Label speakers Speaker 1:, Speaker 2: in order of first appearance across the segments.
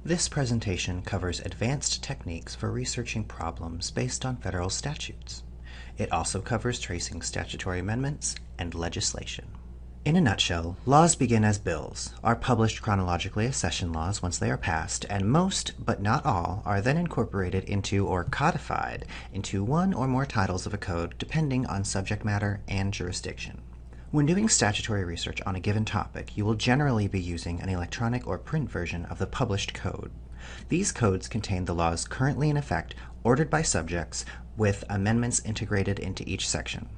Speaker 1: This presentation covers advanced techniques for researching problems based on federal statutes. It also covers tracing statutory amendments and legislation. In a nutshell, laws begin as bills, are published chronologically as session laws once they are passed, and most, but not all, are then incorporated into or codified into one or more titles of a code depending on subject matter and jurisdiction. When doing statutory research on a given topic, you will generally be using an electronic or print version of the published code. These codes contain the laws currently in effect, ordered by subjects, with amendments integrated into each section.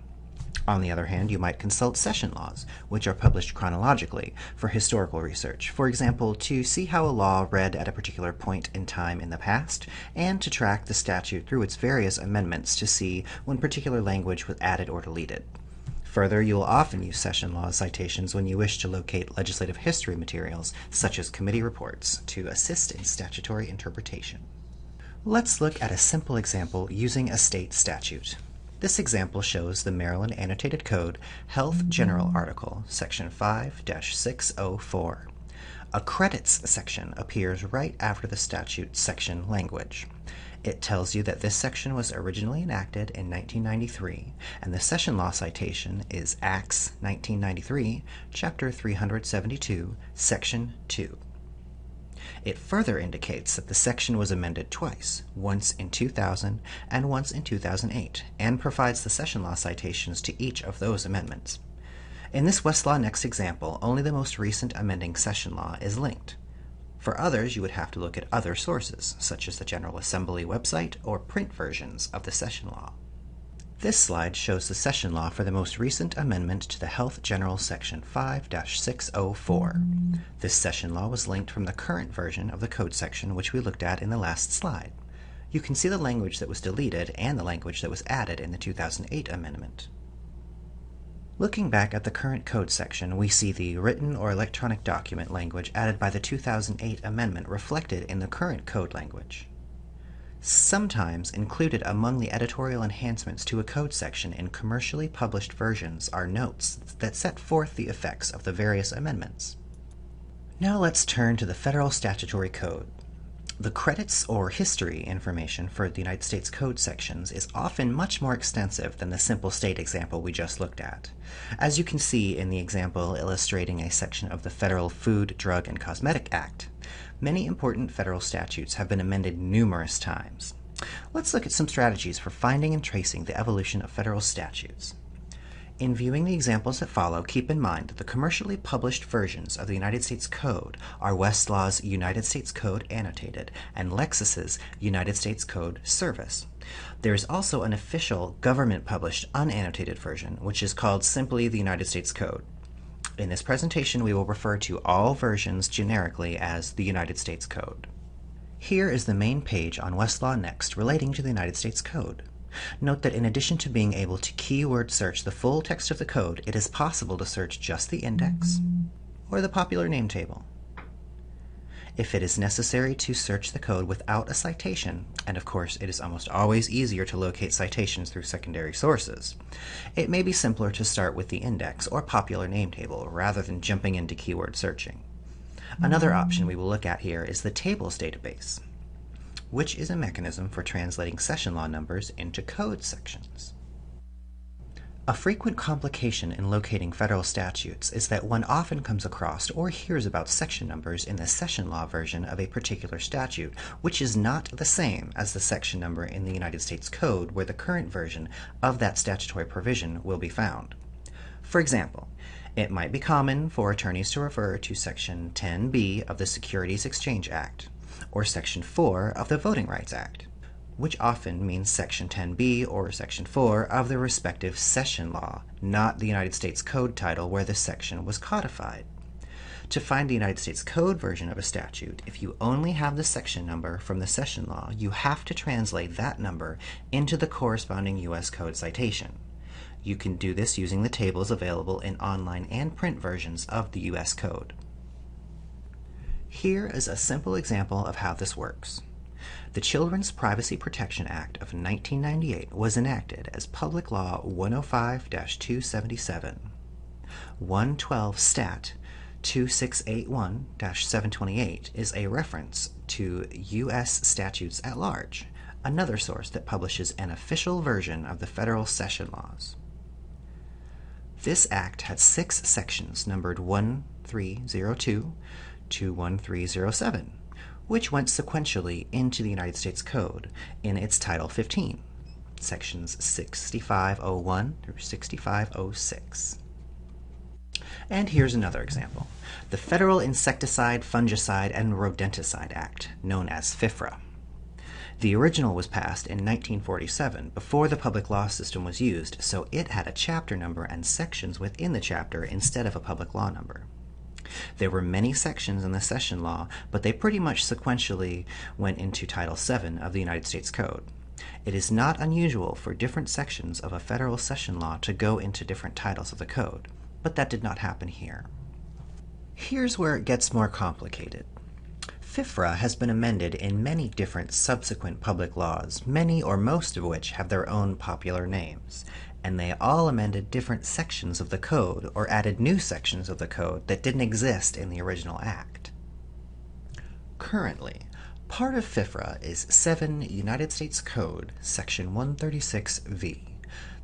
Speaker 1: On the other hand, you might consult session laws, which are published chronologically for historical research, for example, to see how a law read at a particular point in time in the past, and to track the statute through its various amendments to see when particular language was added or deleted. Further, you will often use session law citations when you wish to locate legislative history materials, such as committee reports, to assist in statutory interpretation. Let's look at a simple example using a state statute. This example shows the Maryland Annotated Code Health General Article, Section 5-604. A credits section appears right after the statute section language. It tells you that this section was originally enacted in 1993, and the session law citation is Acts 1993, Chapter 372, Section 2. It further indicates that the section was amended twice, once in 2000 and once in 2008, and provides the session law citations to each of those amendments. In this Westlaw Next example, only the most recent amending session law is linked. For others, you would have to look at other sources, such as the General Assembly website or print versions of the session law. This slide shows the session law for the most recent amendment to the Health General Section 5-604. This session law was linked from the current version of the code section, which we looked at in the last slide. You can see the language that was deleted and the language that was added in the 2008 amendment. Looking back at the current code section, we see the written or electronic document language added by the 2008 amendment reflected in the current code language. Sometimes included among the editorial enhancements to a code section in commercially published versions are notes that set forth the effects of the various amendments. Now let's turn to the Federal Statutory Code. The credits or history information for the United States Code sections is often much more extensive than the simple state example we just looked at. As you can see in the example illustrating a section of the Federal Food, Drug, and Cosmetic Act, many important federal statutes have been amended numerous times. Let's look at some strategies for finding and tracing the evolution of federal statutes. In viewing the examples that follow, keep in mind that the commercially published versions of the United States Code are Westlaw's United States Code Annotated and Lexis's United States Code Service. There is also an official government-published unannotated version, which is called simply the United States Code. In this presentation, we will refer to all versions generically as the United States Code. Here is the main page on Westlaw Next relating to the United States Code. Note that in addition to being able to keyword search the full text of the code, it is possible to search just the index or the popular name table. If it is necessary to search the code without a citation, and of course it is almost always easier to locate citations through secondary sources, it may be simpler to start with the index or popular name table rather than jumping into keyword searching. Another option we will look at here is the tables database, which is a mechanism for translating session law numbers into code sections. A frequent complication in locating federal statutes is that one often comes across or hears about section numbers in the session law version of a particular statute, which is not the same as the section number in the United States Code where the current version of that statutory provision will be found. For example, it might be common for attorneys to refer to Section 10B of the Securities Exchange Act, or Section 4 of the Voting Rights Act, which often means Section 10B or Section 4 of the respective session law, not the United States Code title where the section was codified. To find the United States Code version of a statute, if you only have the section number from the session law, you have to translate that number into the corresponding U.S. Code citation. You can do this using the tables available in online and print versions of the U.S. Code. Here is a simple example of how this works. The Children's Privacy Protection Act of 1998 was enacted as Public Law 105-277. 112 Stat 2681-728 is a reference to U.S. Statutes at Large, another source that publishes an official version of the federal session laws. This act had 6 sections numbered 1302 to 1307, which went sequentially into the United States Code in its Title 15, sections 6501 through 6506. And here's another example, the Federal Insecticide, Fungicide, and Rodenticide Act, known as FIFRA. The original was passed in 1947, before the public law system was used, so it had a chapter number and sections within the chapter instead of a public law number. There were many sections in the session law, but they pretty much sequentially went into Title VII of the United States Code. It is not unusual for different sections of a federal session law to go into different titles of the code, but that did not happen here. Here's where it gets more complicated. FIFRA has been amended in many different subsequent public laws, many or most of which have their own popular names, and they all amended different sections of the code or added new sections of the code that didn't exist in the original act. Currently, part of FIFRA is 7 United States Code, Section 136V,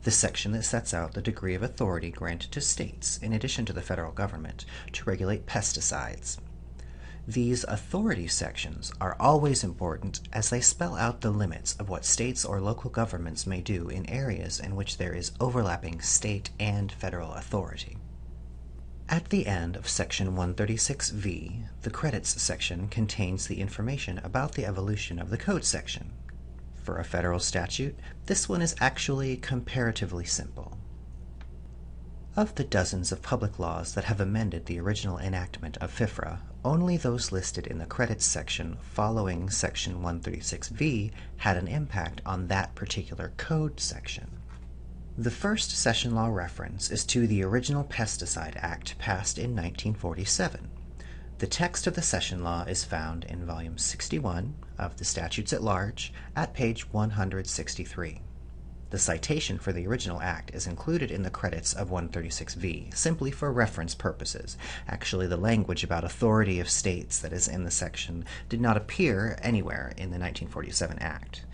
Speaker 1: the section that sets out the degree of authority granted to states, in addition to the federal government, to regulate pesticides. These authority sections are always important as they spell out the limits of what states or local governments may do in areas in which there is overlapping state and federal authority. At the end of Section 136V, the credits section contains the information about the evolution of the code section. For a federal statute, this one is actually comparatively simple. Of the dozens of public laws that have amended the original enactment of FIFRA, only those listed in the credits section following Section 136V had an impact on that particular code section. The first session law reference is to the original Pesticide Act passed in 1947. The text of the session law is found in Volume 61 of the Statutes at Large at page 163. The citation for the original act is included in the credits of 136V, simply for reference purposes. Actually, the language about authority of states that is in the section did not appear anywhere in the 1947 Act.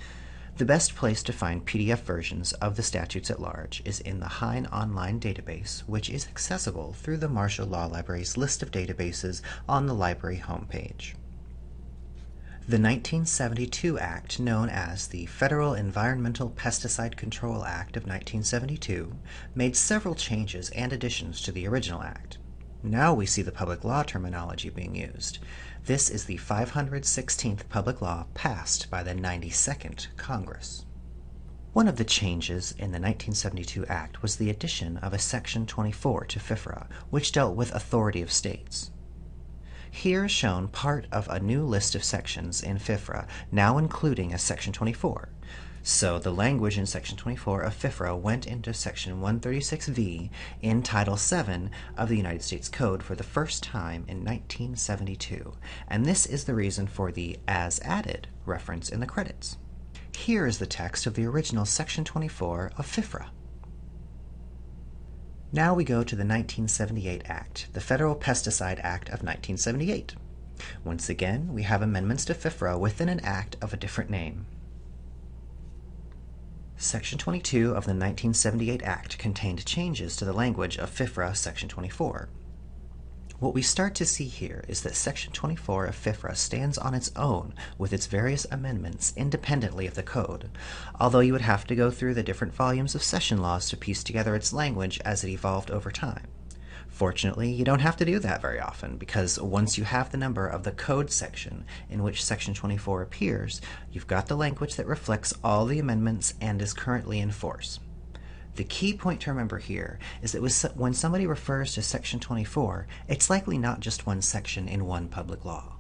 Speaker 1: The best place to find PDF versions of the statutes at large is in the Hine Online database, which is accessible through the Marshall Law Library's list of databases on the library homepage. The 1972 Act, known as the Federal Environmental Pesticide Control Act of 1972, made several changes and additions to the original Act. Now we see the public law terminology being used. This is the 516th public law passed by the 92nd Congress. One of the changes in the 1972 Act was the addition of a Section 24 to FIFRA, which dealt with authority of states. Here is shown part of a new list of sections in FIFRA, now including a Section 24. So the language in Section 24 of FIFRA went into Section 136V in Title VII of the United States Code for the first time in 1972, and this is the reason for the as added reference in the credits. Here is the text of the original Section 24 of FIFRA. Now we go to the 1978 Act, the Federal Pesticide Act of 1978. Once again, we have amendments to FIFRA within an act of a different name. Section 22 of the 1978 Act contained changes to the language of FIFRA Section 24. What we start to see here is that Section 24 of FIFRA stands on its own with its various amendments independently of the code, although you would have to go through the different volumes of session laws to piece together its language as it evolved over time. Fortunately, you don't have to do that very often, because once you have the number of the code section in which Section 24 appears, you've got the language that reflects all the amendments and is currently in force. The key point to remember here is that when somebody refers to Section 24, it's likely not just one section in one public law.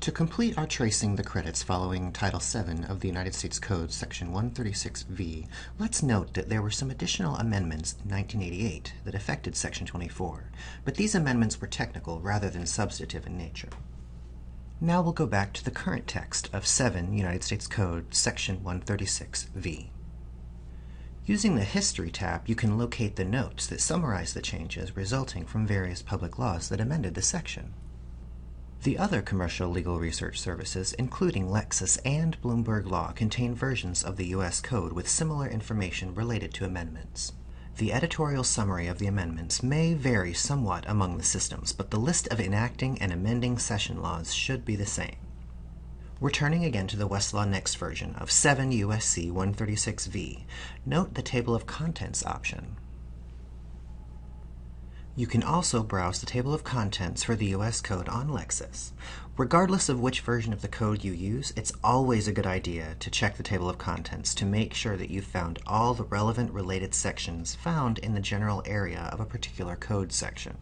Speaker 1: To complete our tracing the credits following Title VII of the United States Code, Section 136V, let's note that there were some additional amendments in 1988 that affected Section 24, but these amendments were technical rather than substantive in nature. Now we'll go back to the current text of 7 United States Code, Section 136V. Using the History tab, you can locate the notes that summarize the changes resulting from various public laws that amended the section. The other commercial legal research services, including Lexis and Bloomberg Law, contain versions of the U.S. Code with similar information related to amendments. The editorial summary of the amendments may vary somewhat among the systems, but the list of enacting and amending session laws should be the same. Returning again to the Westlaw Next version of 7 U.S.C. 136v, note the Table of Contents option. You can also browse the table of contents for the U.S. Code on Lexis. Regardless of which version of the code you use, it's always a good idea to check the table of contents to make sure that you've found all the relevant related sections found in the general area of a particular code section.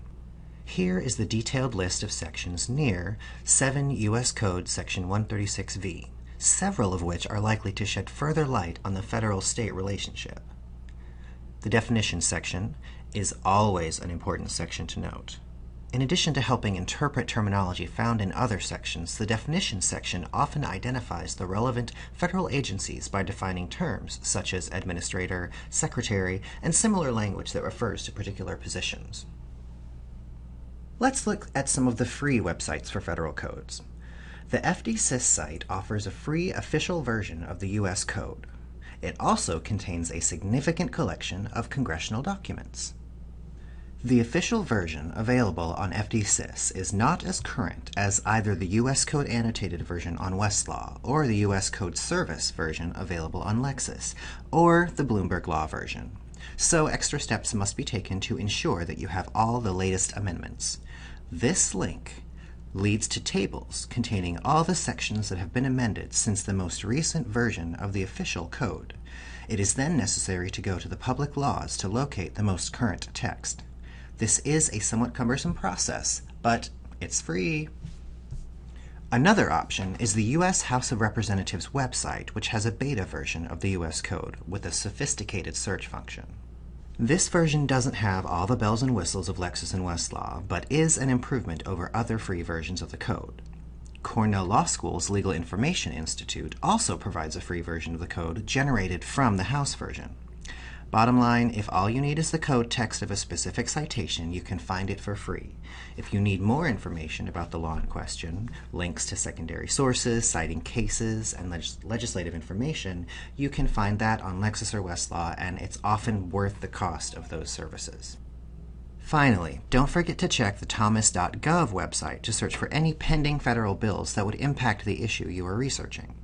Speaker 1: Here is the detailed list of sections near 7 U.S. Code section 136v, several of which are likely to shed further light on the federal-state relationship. The definitions section is always an important section to note. In addition to helping interpret terminology found in other sections, the definitions section often identifies the relevant federal agencies by defining terms such as administrator, secretary, and similar language that refers to particular positions. Let's look at some of the free websites for federal codes. The FDsys site offers a free official version of the U.S. Code. It also contains a significant collection of congressional documents. The official version available on FDsys is not as current as either the U.S. Code annotated version on Westlaw or the U.S. Code Service version available on Lexis or the Bloomberg Law version. So extra steps must be taken to ensure that you have all the latest amendments. This link leads to tables containing all the sections that have been amended since the most recent version of the official code. It is then necessary to go to the public laws to locate the most current text. This is a somewhat cumbersome process, but it's free. Another option is the U.S. House of Representatives website, which has a beta version of the U.S. Code with a sophisticated search function. This version doesn't have all the bells and whistles of Lexis and Westlaw, but is an improvement over other free versions of the code. Cornell Law School's Legal Information Institute also provides a free version of the code generated from the House version. Bottom line, if all you need is the code text of a specific citation, you can find it for free. If you need more information about the law in question, links to secondary sources, citing cases, and legislative information, you can find that on Lexis or Westlaw, and it's often worth the cost of those services. Finally, don't forget to check the thomas.gov website to search for any pending federal bills that would impact the issue you are researching.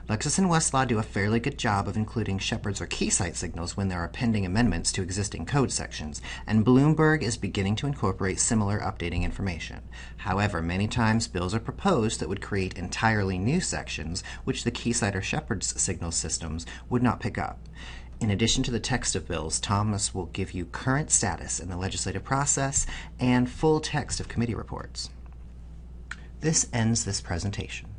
Speaker 1: Lexis and Westlaw do a fairly good job of including shepherds or key site signals when there are pending amendments to existing code sections, and Bloomberg is beginning to incorporate similar updating information. However, many times bills are proposed that would create entirely new sections which the key site or shepherds signal systems would not pick up. In addition to the text of bills, Thomas will give you current status in the legislative process and full text of committee reports. This ends this presentation.